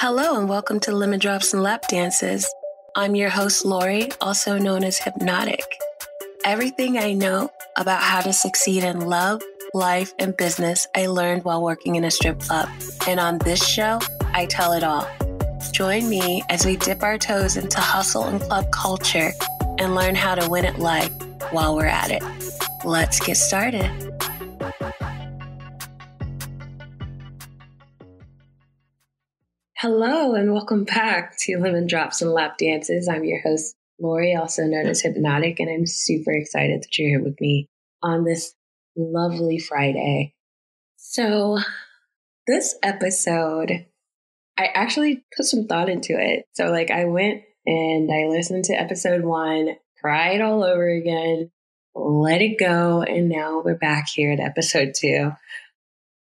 Hello and welcome to Lemon Drops and Lap Dances. I'm your host, Lori, also known as Hypnotic. Everything I know about how to succeed in love, life, and business I learned while working in a strip club. And on this show, I tell it all. Join me as we dip our toes into hustle and club culture and learn how to win at life while we're at it. Let's get started. Hello and welcome back to Lemon Drops and Lap Dances. I'm your host, Lori, also known as Hypnotic, and I'm super excited that you're here with me on this lovely Friday. So this episode, I actually put some thought into it. So I went and I listened to episode 1, cried all over again, let it go, and now we're back here at episode 2.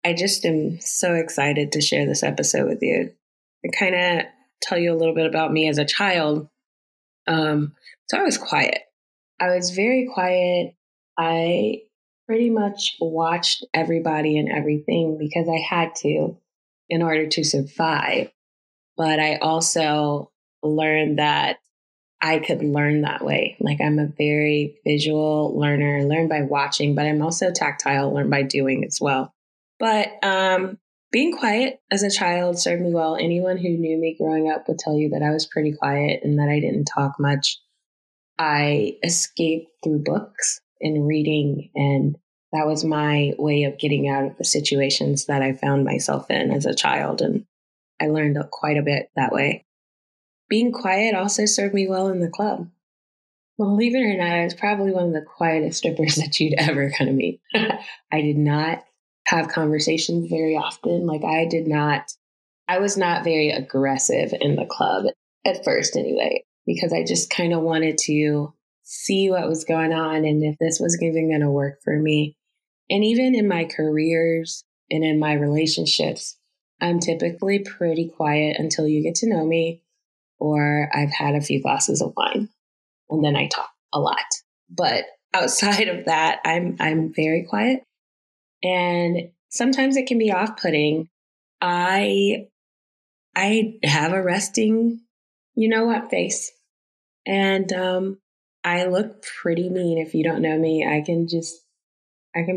I just am so excited to share this episode with you. To kind of tell you a little bit about me as a child. So I was quiet. I was very quiet. I pretty much watched everybody and everything because I had to in order to survive. But I also learned that I could learn that way. I'm a very visual learner, learn by watching, but I'm also tactile, learn by doing as well. But being quiet as a child served me well. Anyone who knew me growing up would tell you that I was pretty quiet and that I didn't talk much. I escaped through books and reading, and that was my way of getting out of the situations that I found myself in as a child, and I learned quite a bit that way. Being quiet also served me well in the club. Believe it or not, I was probably one of the quietest strippers that you'd ever kind of meet. I did not have conversations very often. I was not very aggressive in the club at first anyway, because I just kind of wanted to see what was going on and if this was even going to work for me. And even in my careers and in my relationships, I'm typically pretty quiet until you get to know me or I've had a few glasses of wine, and then I talk a lot. But outside of that, I'm very quiet. And sometimes it can be off-putting. I have a resting, face. And I look pretty mean. If you don't know me, I can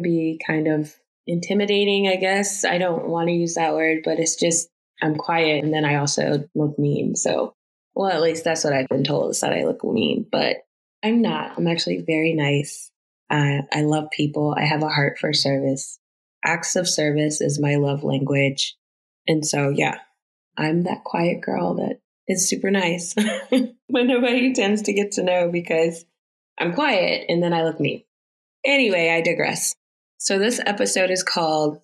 be kind of intimidating, I guess. I don't want to use that word, but it's just, I'm quiet. And then I also look mean. So, well, at least that's what I've been told, is that I look mean, but I'm not. I'm actually very nice. I love people. I have a heart for service. Acts of service is my love language. And so, yeah, I'm that quiet girl that is super nice, but nobody tends to get to know because I'm quiet and then I look mean. Anyway, I digress. So this episode is called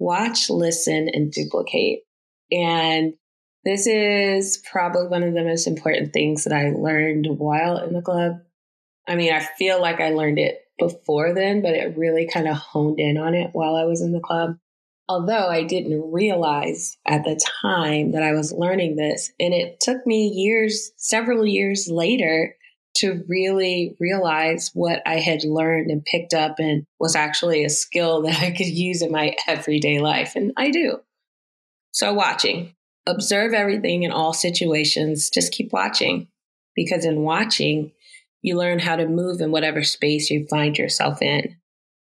Watch, Listen, and Duplicate. And this is probably one of the most important things that I learned while in the club. I mean, I feel like I learned it before then, but it really kind of honed in on it while I was in the club. Although I didn't realize at the time that I was learning this. And it took me several years later to really realize what I had learned and picked up and was actually a skill that I could use in my everyday life. And I do. So watching. Observe everything in all situations. Just keep watching. Because in watching, you learn how to move in whatever space you find yourself in.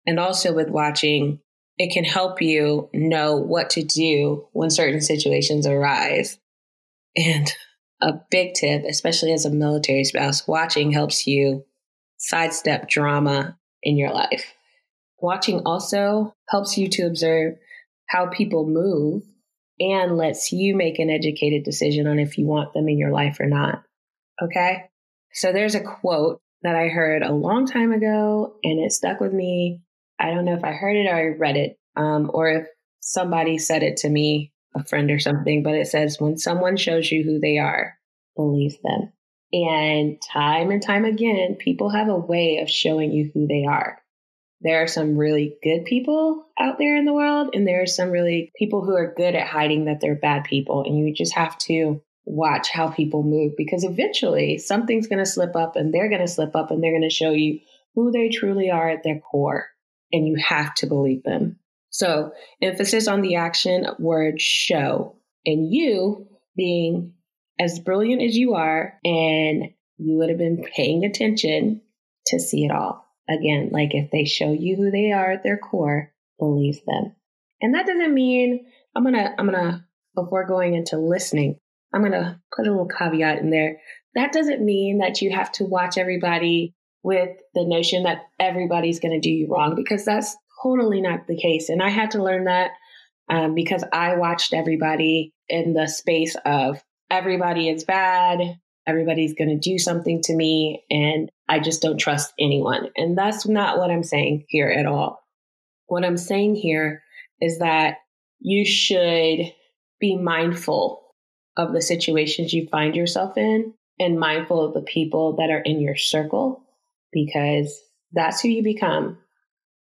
And also with watching, it can help you know what to do when certain situations arise. And a big tip, especially as a military spouse, watching helps you sidestep drama in your life. Watching also helps you to observe how people move and lets you make an educated decision on if you want them in your life or not. Okay? So there's a quote that I heard a long time ago and it stuck with me. I don't know if I heard it or I read it, or if somebody said it to me, a friend or something, but it says, when someone shows you who they are, believe them. And time again, people have a way of showing you who they are. There are some really good people out there in the world, and there are some really people who are good at hiding that they're bad people. And you just have to watch how people move, because eventually something's going to slip up and they're going to slip up and they're going to show you who they truly are at their core. And you have to believe them. So emphasis on the action word show. And you being as brilliant as you are, and you would have been paying attention to see it all. Again, like if they show you who they are at their core, believe them. And that doesn't mean I'm gonna before going into listening, I'm gonna put a little caveat in there. That doesn't mean that you have to watch everybody with the notion that everybody's gonna do you wrong, because that's totally not the case. And I had to learn that because I watched everybody in the space of everybody is bad, everybody's going to do something to me, and I just don't trust anyone. And that's not what I'm saying here at all. What I'm saying here is that you should be mindful of the situations you find yourself in and mindful of the people that are in your circle, because that's who you become.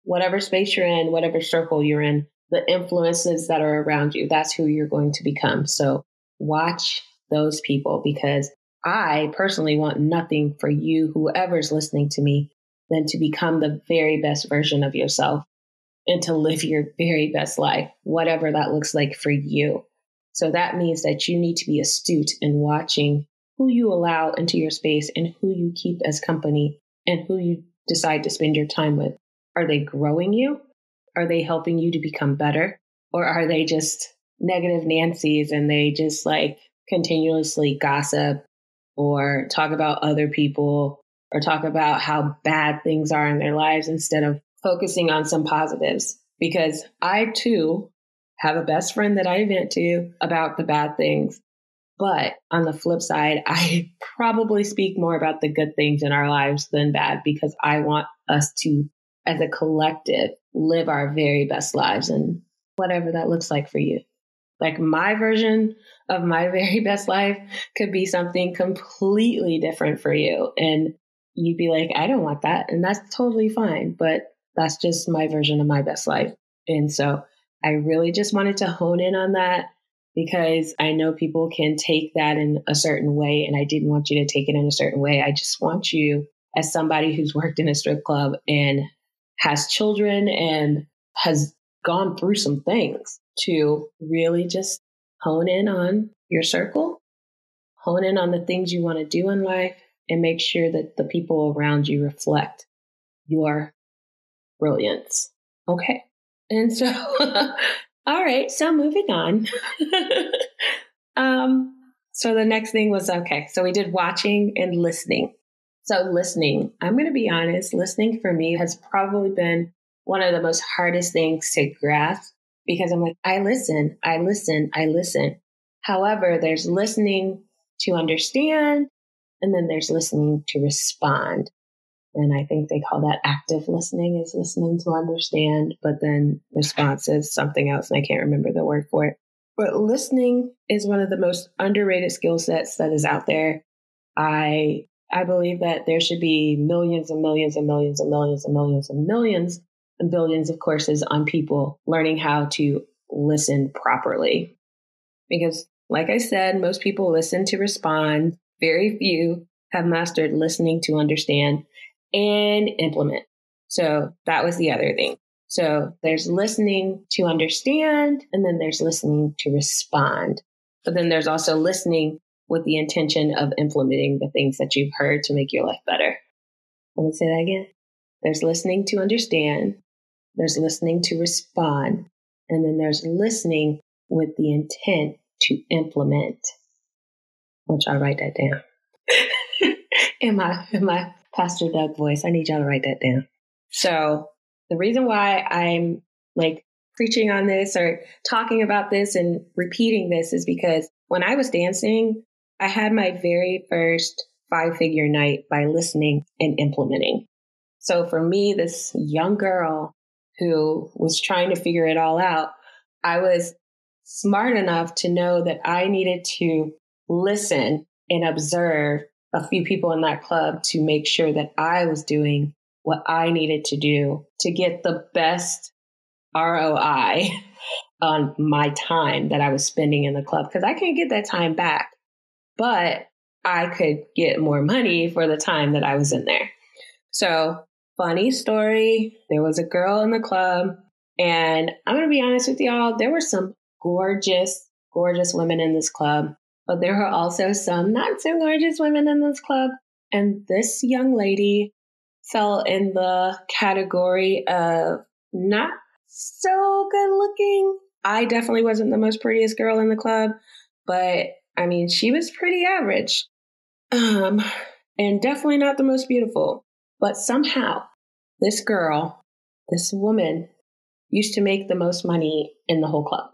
Whatever space you're in, whatever circle you're in, the influences that are around you, that's who you're going to become. So watch those people, because I personally want nothing for you, whoever's listening to me, than to become the very best version of yourself and to live your very best life, whatever that looks like for you. So that means that you need to be astute in watching who you allow into your space and who you keep as company and who you decide to spend your time with. Are they growing you? Are they helping you to become better? Or are they just negative Nancy's and they just like continuously gossip or talk about other people or talk about how bad things are in their lives instead of focusing on some positives? Because I too have a best friend that I vent to about the bad things. But on the flip side, I probably speak more about the good things in our lives than bad, because I want us to, as a collective, live our very best lives, and whatever that looks like for you. Like my version of my very best life could be something completely different for you. And you'd be like, I don't want that. And that's totally fine. But that's just my version of my best life. And so I really just wanted to hone in on that, because I know people can take that in a certain way. And I didn't want you to take it in a certain way. I just want you, as somebody who's worked in a strip club and has children and has gone through some things, to really just hone in on your circle, hone in on the things you want to do in life, and make sure that the people around you reflect your brilliance. Okay. And so, all right. So moving on. So the next thing was, okay, so we did watching and listening. So listening, I'm going to be honest, listening for me has probably been one of the most hardest things to grasp, because I'm like, I listen. However, there's listening to understand, and then there's listening to respond. And I think they call that active listening, is listening to understand, but then response is something else, and I can't remember the word for it. But listening is one of the most underrated skill sets that is out there. I believe that there should be millions and millions and millions and millions and millions and millions and billions of courses on people learning how to listen properly. Because, like I said, most people listen to respond. Very few have mastered listening to understand and implement. So that was the other thing. So there's listening to understand, and then there's listening to respond. But then there's also listening with the intention of implementing the things that you've heard to make your life better. Let me say that again. There's listening to understand, there's listening to respond, and then there's listening with the intent to implement. Which I'll write that down. in my Pastor Doug voice, I need y'all to write that down. So the reason why I'm like preaching on this or talking about this and repeating this is because when I was dancing, I had my very first 5-figure night by listening and implementing. So for me, this young girl who was trying to figure it all out, I was smart enough to know that I needed to listen and observe a few people in that club to make sure that I was doing what I needed to do to get the best ROI on my time that I was spending in the club. Because I can't get that time back, but I could get more money for the time that I was in there. So, funny story, there was a girl in the club, and I'm going to be honest with y'all, there were some gorgeous, gorgeous women in this club. but there were also some not so gorgeous women in this club. And this young lady fell in the category of not so good looking. I definitely wasn't the most prettiest girl in the club, but I mean, she was pretty average. And definitely not the most beautiful. But somehow, this girl, this woman, used to make the most money in the whole club.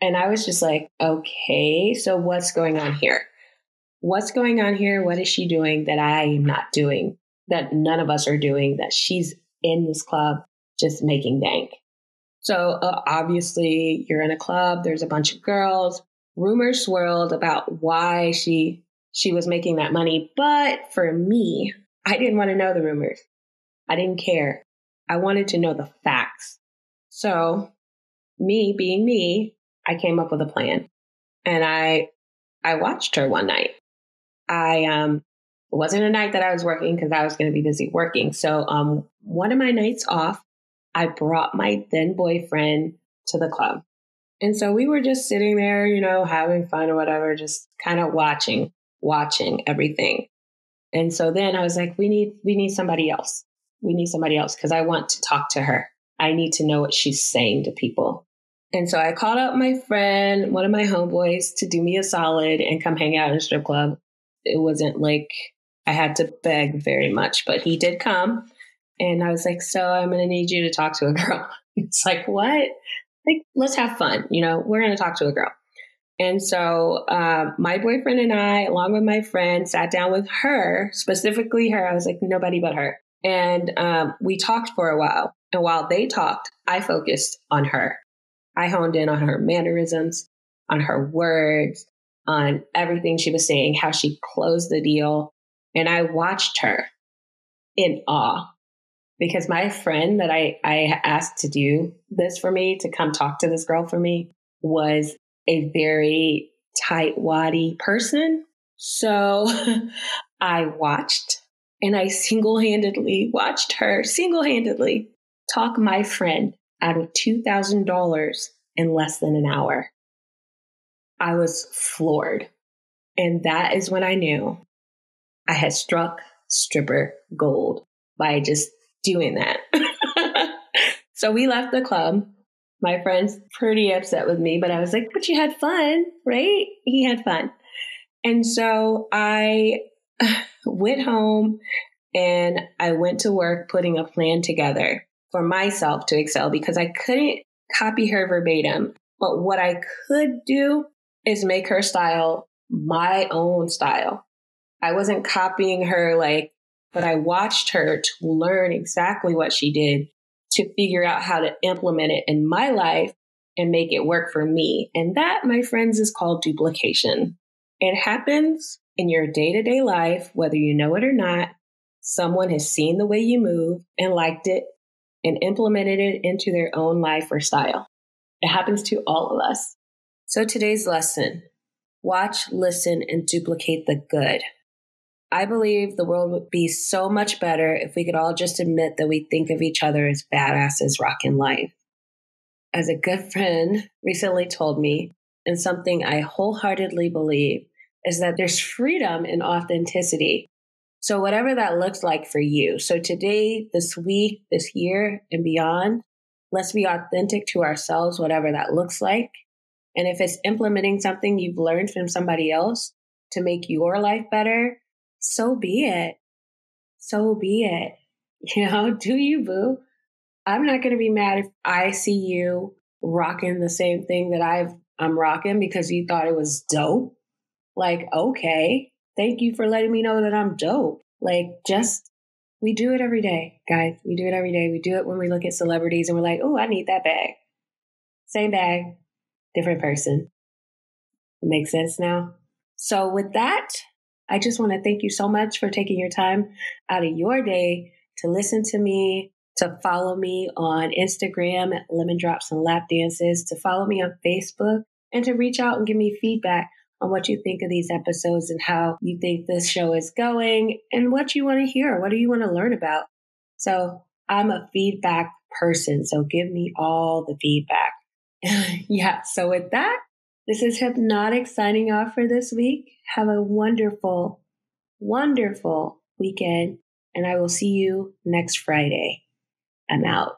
And I was just like, okay, so what's going on here? What's going on here? What is she doing that I am not doing, that none of us are doing, that she's in this club just making bank? So obviously, you're in a club, there's a bunch of girls. Rumors swirled about why she was making that money. But for me, I didn't want to know the rumors. I didn't care. I wanted to know the facts. So me being me, I came up with a plan. And I watched her one night. It wasn't a night that I was working because I was going to be busy working. So one of my nights off, I brought my then boyfriend to the club. And so we were just sitting there, having fun or whatever, just kind of watching everything. And so then I was like, we need somebody else. We need somebody else because I want to talk to her. I need to know what she's saying to people. And so I called up my friend, one of my homeboys, to do me a solid and come hang out in a strip club. It wasn't like I had to beg very much, but he did come. And I was like, so I'm going to need you to talk to a girl. It's like, what? Like, let's have fun. We're going to talk to a girl. And so my boyfriend and I, along with my friend, sat down with her, specifically her. I was like, nobody but her. And we talked for a while. And while they talked, I focused on her. I honed in on her mannerisms, on her words, on everything she was saying, how she closed the deal. And I watched her in awe because my friend that I asked to do this for me, to come talk to this girl for me, was a very tight-waddy person. So I watched, and I single-handedly watched her talk my friend out of $2,000 in less than an hour. I was floored. And that is when I knew I had struck stripper gold by just doing that. So we left the club. My friend's pretty upset with me, but I was like, but you had fun, right? He had fun. And so I went home and I went to work putting a plan together for myself to excel because I couldn't copy her verbatim. But what I could do is make her style my own style. I wasn't copying her but I watched her to learn exactly what she did to figure out how to implement it in my life and make it work for me. And that, my friends, is called duplication. It happens in your day-to-day life, whether you know it or not. Someone has seen the way you move and liked it and implemented it into their own life or style. It happens to all of us. So today's lesson: watch, listen, and duplicate the good. I believe the world would be so much better if we could all just admit that we think of each other as badasses rocking life. As a good friend recently told me, and something I wholeheartedly believe, is that there's freedom in authenticity. So whatever that looks like for you. So today, this week, this year, and beyond, let's be authentic to ourselves, whatever that looks like. And if it's implementing something you've learned from somebody else to make your life better, so be it. So be it. Do you, boo? I'm not going to be mad if I see you rocking the same thing that I'm rocking because you thought it was dope. Like, okay, thank you for letting me know that I'm dope. We do it every day, guys. We do it every day. We do it when we look at celebrities and we're like, oh, I need that bag. Same bag, different person. Makes sense now? So with that, I just want to thank you so much for taking your time out of your day to listen to me, to follow me on Instagram at Lemon Drops and Lap Dances, to follow me on Facebook, and to reach out and give me feedback on what you think of these episodes and how you think this show is going and what you want to hear. What do you want to learn about? So I'm a feedback person, so give me all the feedback. Yeah. So with that, This is Hypnotic signing off for this week. Have a wonderful, wonderful weekend, and I will see you next Friday. I'm out.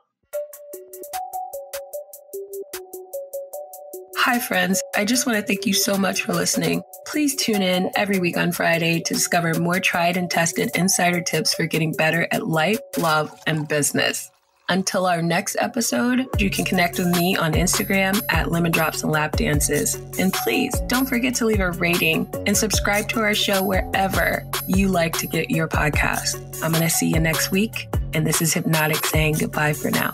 Hi, friends. I just want to thank you so much for listening. Please tune in every week on Friday to discover more tried and tested insider tips for getting better at life, love, and business. Until our next episode, you can connect with me on Instagram at Lemon Drops and Lap Dances. And please don't forget to leave a rating and subscribe to our show wherever you like to get your podcast. I'm going to see you next week. And this is Hypnotic saying goodbye for now.